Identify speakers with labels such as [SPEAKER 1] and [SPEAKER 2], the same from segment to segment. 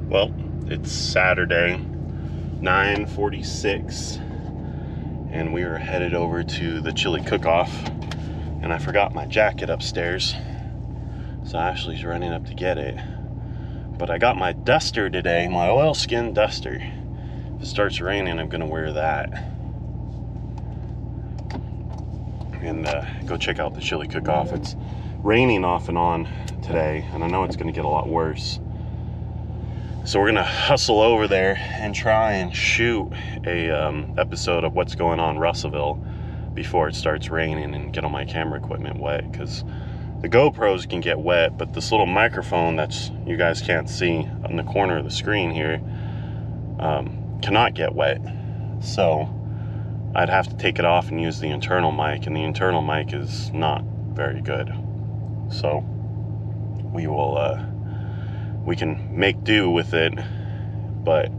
[SPEAKER 1] Well, it's Saturday, 9:46, and we are headed over to the chili cook-off, and I forgot my jacket upstairs, so Ashley's running up to get it. But I got my duster today, my oilskin duster. If it starts raining, I'm gonna wear that and go check out the chili cook-off. It's raining off and on today, and I know it's gonna get a lot worse. So we're gonna hustle over there and try and shoot a episode of what's going on in Russellville before it starts raining and get all my camera equipment wet, because the GoPros can get wet, but this little microphone that's you guys can't see on the corner of the screen here cannot get wet. So I'd have to take it off and use the internal mic, and the internal mic is not very good. So we will we can make do with it, but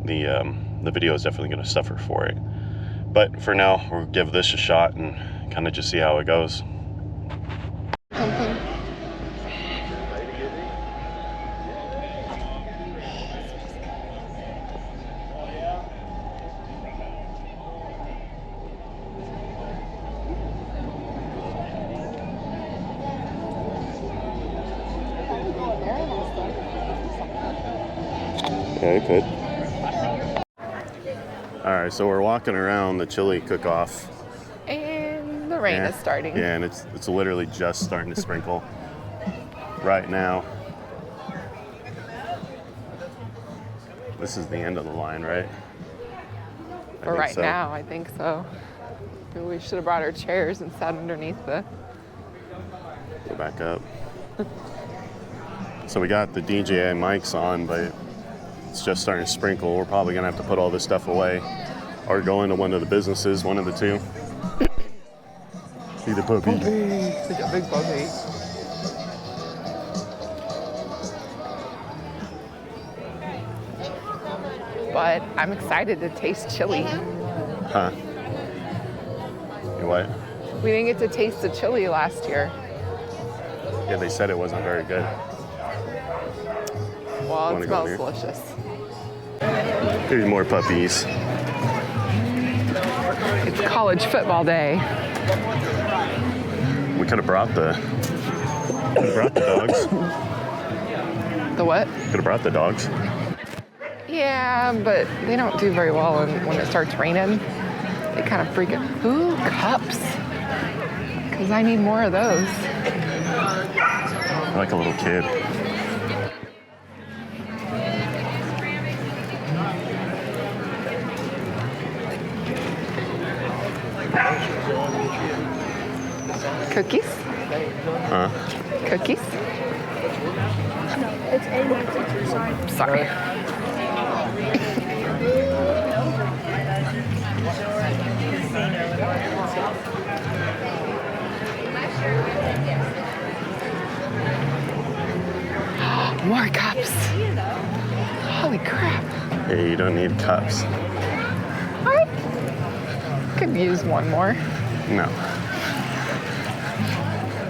[SPEAKER 1] the video is definitely going to suffer for it. But for now, we'll give this a shot and kind of just see how it goes. Yeah, it could. Alright, so we're walking around the chili cook-off.
[SPEAKER 2] And the rain is starting.
[SPEAKER 1] Yeah, and it's literally just starting to sprinkle right now. This is the end of the line, right?
[SPEAKER 2] For right now, I think so. Maybe we should have brought our chairs and sat underneath the...
[SPEAKER 1] Go back up. So we got the DJI mics on, but it's just starting to sprinkle. We're probably gonna have to put all this stuff away or go into one of the businesses, one of the two. See the puppy.
[SPEAKER 2] Such a big puppy. But I'm excited to taste chili.
[SPEAKER 1] Huh? You what?
[SPEAKER 2] We didn't get to taste the chili last year.
[SPEAKER 1] Yeah, they said it wasn't very good.
[SPEAKER 2] Well, it smells delicious.
[SPEAKER 1] Here's more puppies.
[SPEAKER 2] It's college football day.
[SPEAKER 1] We could have brought the dogs.
[SPEAKER 2] The what?
[SPEAKER 1] Could have brought the dogs.
[SPEAKER 2] Yeah, but they don't do very well when it starts raining. They kind of freak out. Ooh, cups. Because I need more of those.
[SPEAKER 1] I'm like a little kid.
[SPEAKER 2] Cookies?
[SPEAKER 1] Huh?
[SPEAKER 2] Cookies?
[SPEAKER 3] It's A1.
[SPEAKER 2] Sorry. More cups. Holy crap.
[SPEAKER 1] Hey, you don't need cups.
[SPEAKER 2] I could use one more.
[SPEAKER 1] No.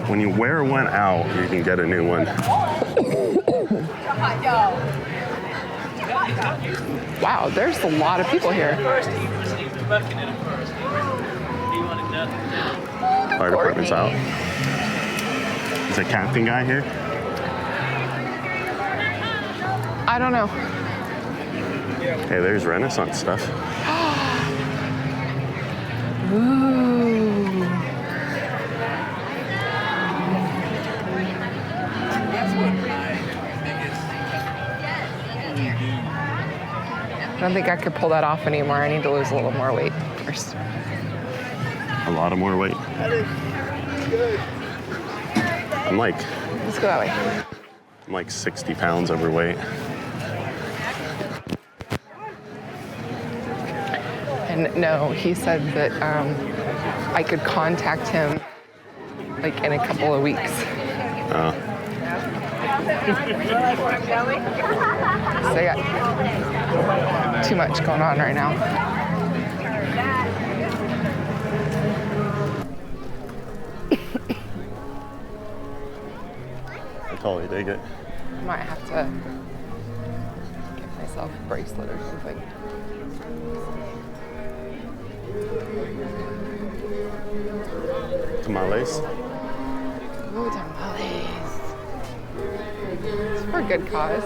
[SPEAKER 1] When you wear one out, you can get a new one.
[SPEAKER 2] Wow, there's a lot of people here.
[SPEAKER 1] Fire department's out. Is the captain guy here?
[SPEAKER 2] I don't know.
[SPEAKER 1] Hey, there's Renaissance stuff.
[SPEAKER 2] Ooh. I don't think I could pull that off anymore. I need to lose a little more weight first.
[SPEAKER 1] A lot of more weight. I'm like...
[SPEAKER 2] Let's go that way.
[SPEAKER 1] I'm like 60 pounds overweight.
[SPEAKER 2] And no, he said that I could contact him like in a couple of weeks.
[SPEAKER 1] Oh.
[SPEAKER 2] So I got too much going on right now.
[SPEAKER 1] I totally dig it.
[SPEAKER 2] I might have to myself a bracelet or something.
[SPEAKER 1] Tamales.
[SPEAKER 2] Ooh, tamales. It's for a good cause.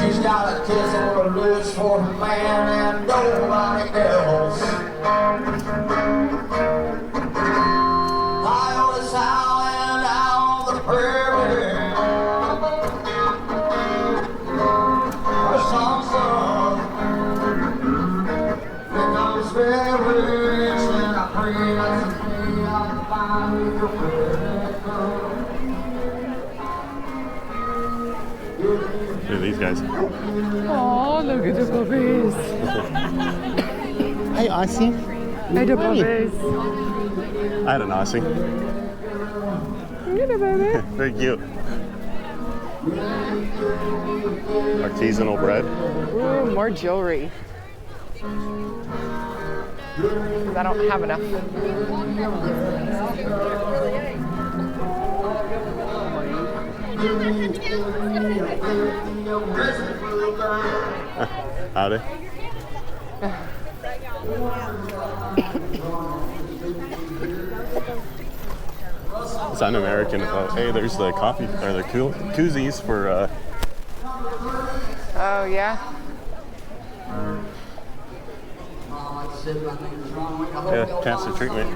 [SPEAKER 4] She's got a kiss on her lips for her man and nobody else. I on the south and out on the prairie. Her son, when I'm very rich and I pray that someday I'll find me a friend.
[SPEAKER 1] Look at these guys.
[SPEAKER 2] Oh, look at the puppies.
[SPEAKER 1] Hey, Aussie.
[SPEAKER 2] Hey, the puppies.
[SPEAKER 1] I had an Aussie.
[SPEAKER 2] Look at the baby.
[SPEAKER 1] Very cute. Artisanal bread.
[SPEAKER 2] Ooh, more jewelry. Because I don't have enough.
[SPEAKER 1] Howdy. It's un-American. Hey, there's the coffee or the koozies for.
[SPEAKER 2] Oh, yeah?
[SPEAKER 1] Yeah, cancer treatment.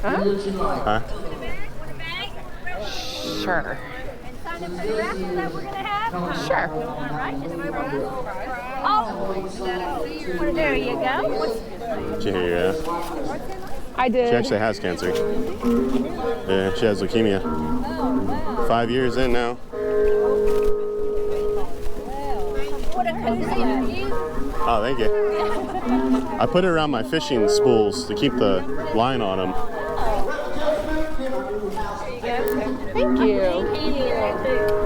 [SPEAKER 2] Huh?
[SPEAKER 1] Huh?
[SPEAKER 2] Sure.
[SPEAKER 5] Sign up for the raffle that we're going to have?
[SPEAKER 2] Sure.
[SPEAKER 5] All right, just move on. Oh, well, there you go.
[SPEAKER 1] Did you hear? Yeah.
[SPEAKER 2] I did.
[SPEAKER 1] She actually has cancer. Yeah, she has leukemia. 5 years in now.
[SPEAKER 5] What a koozie. You?
[SPEAKER 1] Oh, thank you. I put it around my fishing spools to keep the line on them.
[SPEAKER 2] Thank you.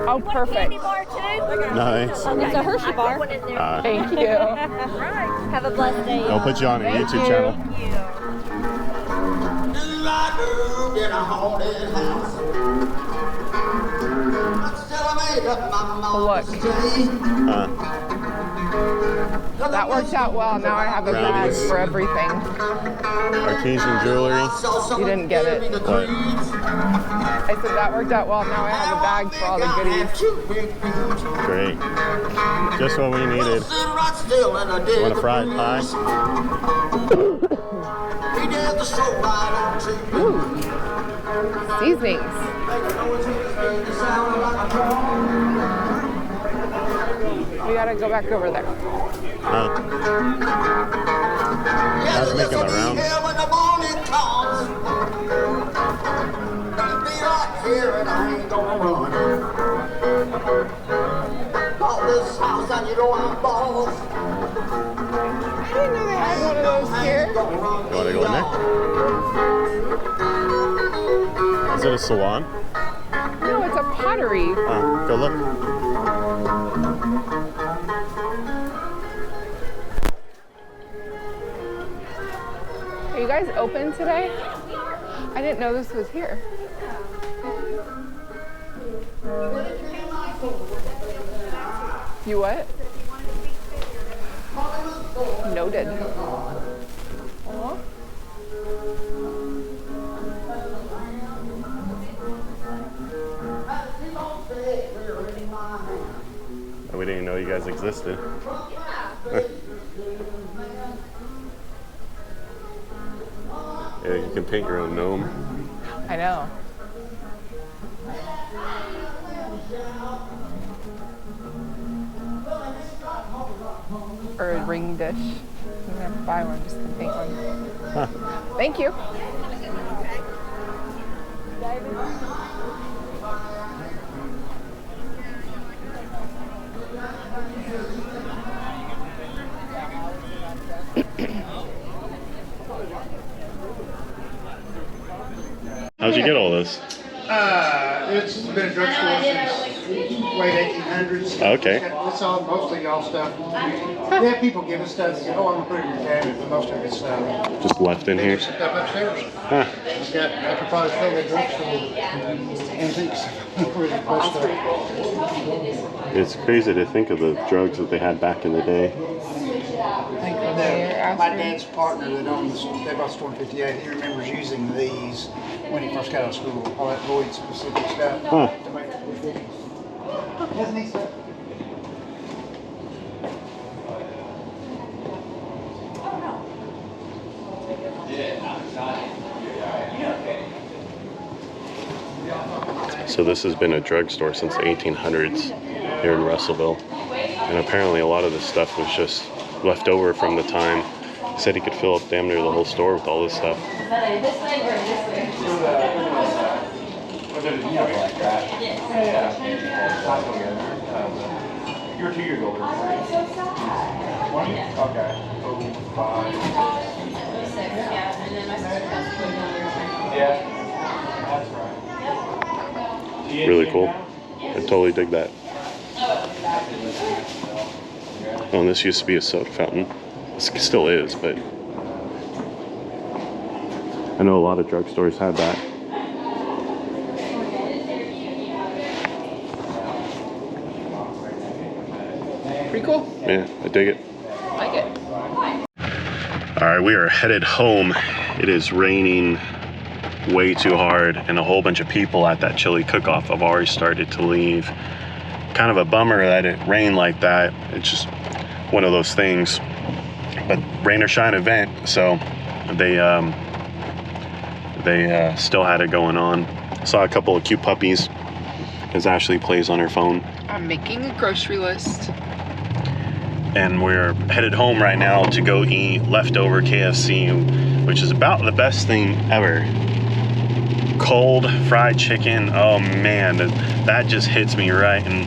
[SPEAKER 2] Oh, perfect.
[SPEAKER 5] Candy bar too?
[SPEAKER 1] Nice.
[SPEAKER 5] It's a Hershey bar.
[SPEAKER 2] Thank you.
[SPEAKER 5] Have a blessed day.
[SPEAKER 1] I'll put you on a
[SPEAKER 2] Thank
[SPEAKER 1] YouTube
[SPEAKER 2] you.
[SPEAKER 1] channel.
[SPEAKER 4] In a haunted house. Still I made up my mind
[SPEAKER 2] Look.
[SPEAKER 4] to stay.
[SPEAKER 2] That worked out well. Now I have a bag
[SPEAKER 1] Brownies.
[SPEAKER 2] for everything.
[SPEAKER 1] Artesian jewelry.
[SPEAKER 2] You didn't get it.
[SPEAKER 1] What?
[SPEAKER 2] I said that worked out well. Now I have a bag for all the goodies.
[SPEAKER 1] Great. Just what we needed. Want a fried pie?
[SPEAKER 2] Ooh. Seasonings. We gotta go back over there.
[SPEAKER 1] That's making the rounds.
[SPEAKER 4] When the morning comes, be right here and I ain't gonna run. Bought this house and you know I'm boss.
[SPEAKER 2] I didn't know they had one of those here.
[SPEAKER 1] You want to go in there? Is it a salon?
[SPEAKER 2] No, it's a pottery.
[SPEAKER 1] Go look.
[SPEAKER 2] Are you guys open today? I didn't know this was here. You what? Noted. Aw.
[SPEAKER 1] We didn't even know you guys existed. Yeah, you can paint your own gnome.
[SPEAKER 2] I know. Or a ring dish. You don't have to buy one, just can paint one.
[SPEAKER 1] Huh.
[SPEAKER 2] Thank you.
[SPEAKER 1] How'd you get all this?
[SPEAKER 3] It's been a drugstore since late 1800s.
[SPEAKER 1] Okay.
[SPEAKER 3] It's all mostly y'all stuff. Yeah, people give us stuff. They say, oh, I'm gonna put it in your cabinet, but most of it's
[SPEAKER 1] Just left in here.
[SPEAKER 3] stuff upstairs.
[SPEAKER 1] Huh.
[SPEAKER 3] I could probably fill the drugstore antiques.
[SPEAKER 1] It's crazy to think of the drugs that they had back in the day.
[SPEAKER 2] Like the mayor
[SPEAKER 3] My
[SPEAKER 2] after.
[SPEAKER 3] dad's partner that owned they bought the store in 58, he remembers using these when he first got out of school, all that Lloyd specific stuff
[SPEAKER 1] Huh.
[SPEAKER 3] to make the prescriptions. That's neat stuff.
[SPEAKER 1] So this has been a drugstore since the 1800s here in Russellville. And apparently a lot of this stuff was just left over from the time. He said he could fill up damn near the whole store with all this stuff.
[SPEAKER 6] You're 2 years older. 20? Okay. 05. Yeah. That's right.
[SPEAKER 1] Really cool. I totally dig that. Oh, and this used to be a soda fountain. This still is, but I know a lot of drugstores had that.
[SPEAKER 2] Pretty cool.
[SPEAKER 1] Yeah, I dig it.
[SPEAKER 2] Like it.
[SPEAKER 1] All right, we are headed home. It is raining way too hard, and a whole bunch of people at that chili cook-off have already started to leave. Kind of a bummer that it rained like that. It's just one of those things. But rain or shine event, so they still had it going on. Saw a couple of cute puppies as Ashley plays on her phone.
[SPEAKER 2] I'm making a grocery list.
[SPEAKER 1] And we're headed home right now to go eat leftover KFC, which is about the best thing ever. Cold fried chicken, oh man, that just hits me right in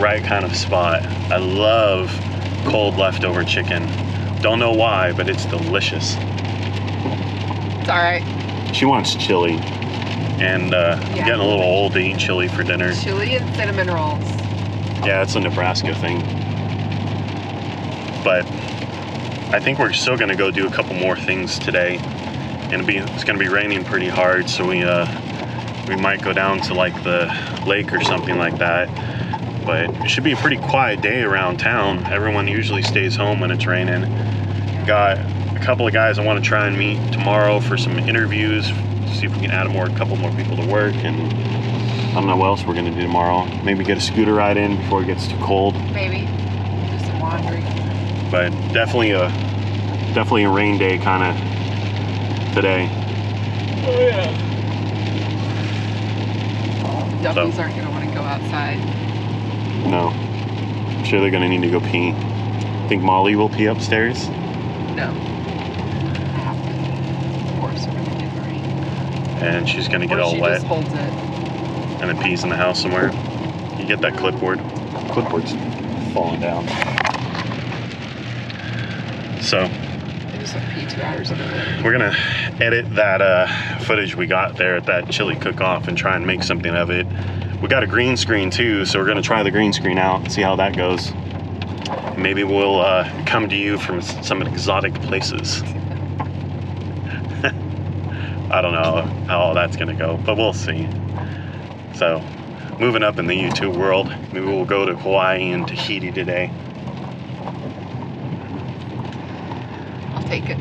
[SPEAKER 1] right kind of spot. I love cold leftover chicken. Don't know why, but it's delicious.
[SPEAKER 2] It's all right.
[SPEAKER 1] She wants chili, and I'm getting a little old to eat chili for dinner.
[SPEAKER 2] Chili and cinnamon rolls.
[SPEAKER 1] Yeah, it's a Nebraska thing. But I think we're still gonna go do a couple more things today, and it's gonna be raining pretty hard, so we might go down to like the lake or something like that. But it should be a pretty quiet day around town. Everyone usually stays home when it's raining. Got a couple of guys I want to try and meet tomorrow for some interviews, see if we can add a couple more people to work, and I don't know what else we're gonna do tomorrow. Maybe get a scooter ride in before it gets too cold.
[SPEAKER 2] Maybe. Do some laundry.
[SPEAKER 1] But definitely a rain day kind of today. Oh yeah.
[SPEAKER 2] Duffies aren't gonna want to go outside.
[SPEAKER 1] No. I'm sure they're gonna need to go pee. Think Molly will pee upstairs?
[SPEAKER 2] No. Of course, we're gonna get rain.
[SPEAKER 1] And she's gonna get
[SPEAKER 2] Or
[SPEAKER 1] all
[SPEAKER 2] she
[SPEAKER 1] wet
[SPEAKER 2] just holds it.
[SPEAKER 1] and then pees in the house somewhere. You get that clipboard. Clipboard's falling down. So
[SPEAKER 2] They just have pee 2 hours in a row.
[SPEAKER 1] we're gonna edit that footage we got there at that chili cook-off and try and make something of it. We got a green screen too, so we're gonna try the green screen out and see how that goes. Maybe we'll come to you from some exotic places. I don't know how all that's gonna go, but we'll see. So, moving up in the YouTube world, maybe we'll go to Hawaii and Tahiti today.
[SPEAKER 2] I'll take it.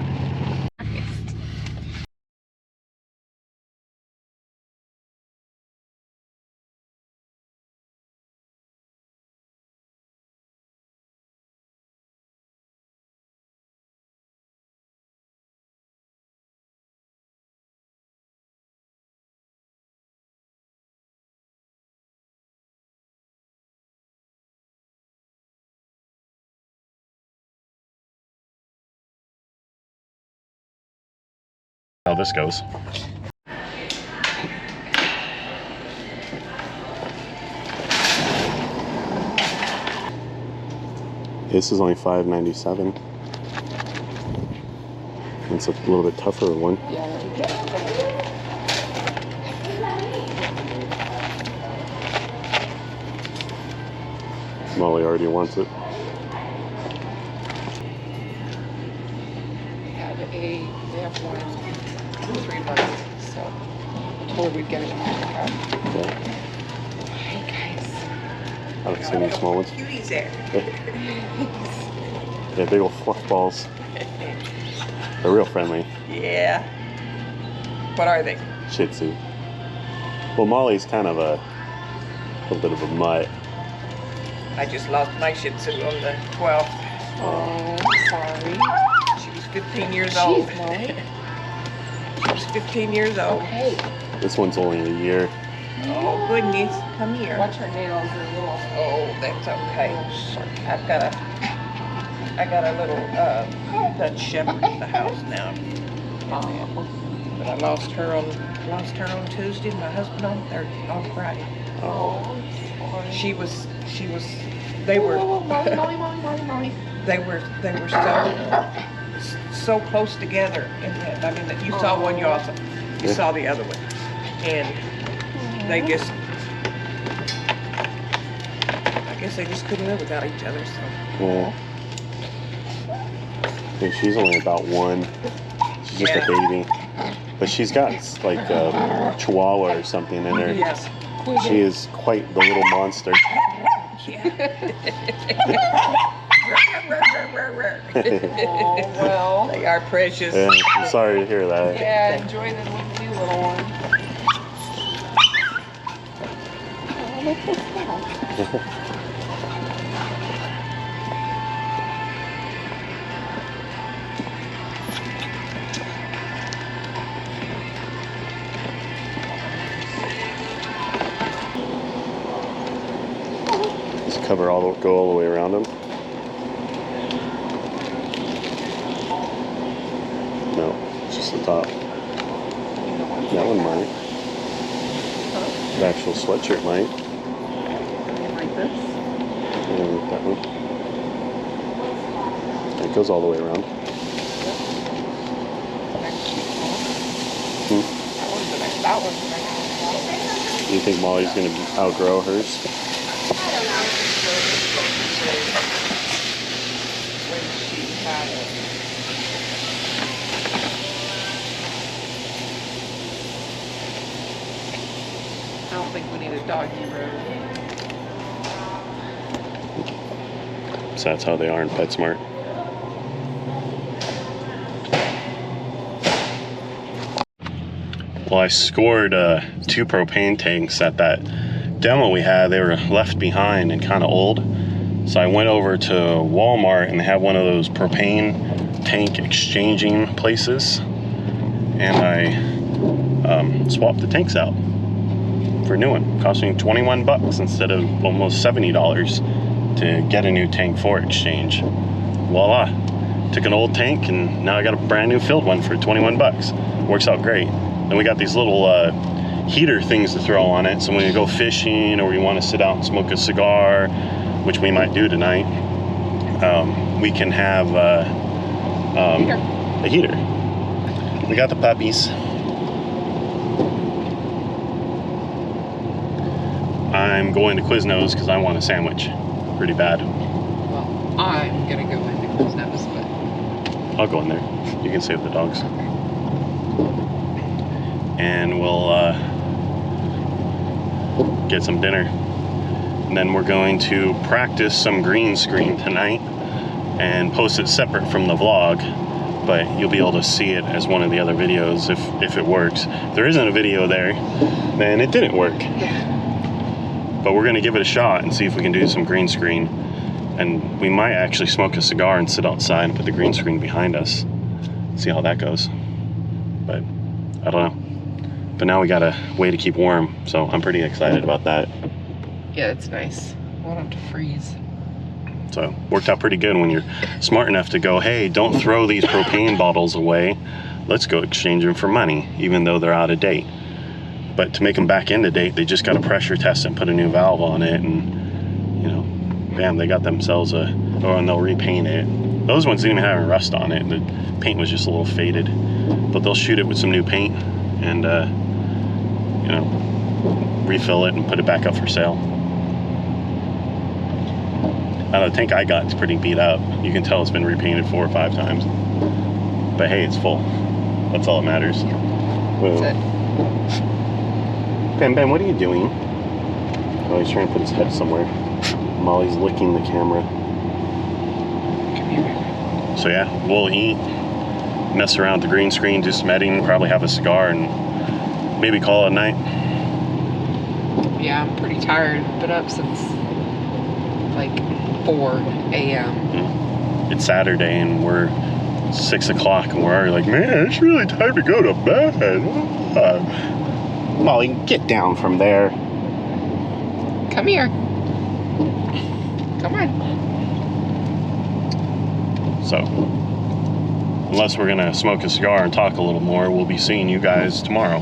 [SPEAKER 1] How this goes. This is only $5.97. It's a little bit tougher one.
[SPEAKER 2] Yeah.
[SPEAKER 1] Molly already wants it.
[SPEAKER 2] They have one in 3 months, so I told her we'd get it when we check out.
[SPEAKER 1] Yeah.
[SPEAKER 2] Hey guys.
[SPEAKER 1] I haven't seen any small ones.
[SPEAKER 2] Cuties there.
[SPEAKER 1] Yeah, big old fluff balls. They're real friendly.
[SPEAKER 2] Yeah. What are they?
[SPEAKER 1] Shih Tzu. Well, Molly's kind of a little bit of a mutt.
[SPEAKER 2] I just lost my Shih Tzu on the 12th. Oh, sorry. She was 15 years old. Molly. She was 15 years old. Okay.
[SPEAKER 1] This one's only a year.
[SPEAKER 2] Oh, goodness. Come here.
[SPEAKER 7] Watch her nails, they're little.
[SPEAKER 2] Oh, that's okay. I got a little Dutch Shepherd at the house now. But I lost her on Tuesday, my husband on Friday.
[SPEAKER 1] Oh.
[SPEAKER 2] They were so close together, and I mean, you saw one, you saw the other one, and I guess they just couldn't live without each other. So
[SPEAKER 1] Yeah. Yeah, she's only about 1. She's just a baby, but she's got like a Chihuahua or something in her.
[SPEAKER 2] yes,
[SPEAKER 1] She is quite the little monster.
[SPEAKER 7] Oh, well.
[SPEAKER 2] They are precious.
[SPEAKER 1] Yeah, I'm sorry to hear that.
[SPEAKER 7] Yeah, enjoy the new little one.
[SPEAKER 1] Just go all the way around them. No, it's just the top. That one might. The actual sweatshirt might.
[SPEAKER 7] Like this?
[SPEAKER 1] Yeah, like that one. It goes all the way around.
[SPEAKER 7] That one's
[SPEAKER 1] Do you think Molly's going to outgrow hers?
[SPEAKER 7] I don't think we need a doggy road.
[SPEAKER 1] So that's how they are in PetSmart. Well, I scored 2 propane tanks at that demo we had. They were left behind and kind of old. So I went over to Walmart and they have one of those propane tank exchanging places. And I swapped the tanks out for a new one. Costing $21 instead of almost $70 to get a new tank for exchange. Voila. Took an old tank and now I got a brand new filled one for $21. Works out great. Then we got these little heater things to throw on it. So when we go fishing or we want to sit out and smoke a cigar, which we might do tonight, we can have a heater. We got the puppies. I'm going to Quiznos because I want a sandwich pretty bad.
[SPEAKER 2] Well, I'm gonna go into Quiznos, but
[SPEAKER 1] I'll go in there. You can save the dogs. And we'll get some dinner. And then we're going to practice some green screen tonight and post it separate from the vlog, but you'll be able to see it as one of the other videos if it works. If there isn't a video there, then it didn't work. But we're gonna give it a shot and see if we can do some green screen. And we might actually smoke a cigar and sit outside and put the green screen behind us. See how that goes. But I don't know. But now we got a way to keep warm, so I'm pretty excited about that.
[SPEAKER 2] yeah, it's nice. I want them to freeze.
[SPEAKER 1] So worked out pretty good when you're smart enough to go, hey, don't throw these propane bottles away. Let's go exchange them for money, even though they're out of date. But to make them back into date, they just got to pressure test and put a new valve on it, and you know, bam, they got themselves and they'll repaint it. Those ones didn't even have any rust on it. The paint was just a little faded, but they'll shoot it with some new paint and you know, refill it and put it back up for sale. The tank I got is pretty beat up. You can tell it's been repainted 4 or 5 times. But hey, it's full. That's all that matters. Whoa.
[SPEAKER 7] That's it.
[SPEAKER 1] Ben, what are you doing? Oh, he's trying to put his head somewhere. Molly's licking the camera.
[SPEAKER 7] Come here.
[SPEAKER 1] So yeah, we'll eat, mess around with the green screen, do some editing, probably have a cigar, and maybe call it a night.
[SPEAKER 7] Yeah, I'm pretty tired. Been up since like 4 a.m.
[SPEAKER 1] It's Saturday and we're 6 o'clock and we're already like, man, it's really time to go to bed. Molly, get down from there.
[SPEAKER 7] Come here. Come on.
[SPEAKER 1] So, unless we're gonna smoke a cigar and talk a little more, we'll be seeing you guys tomorrow.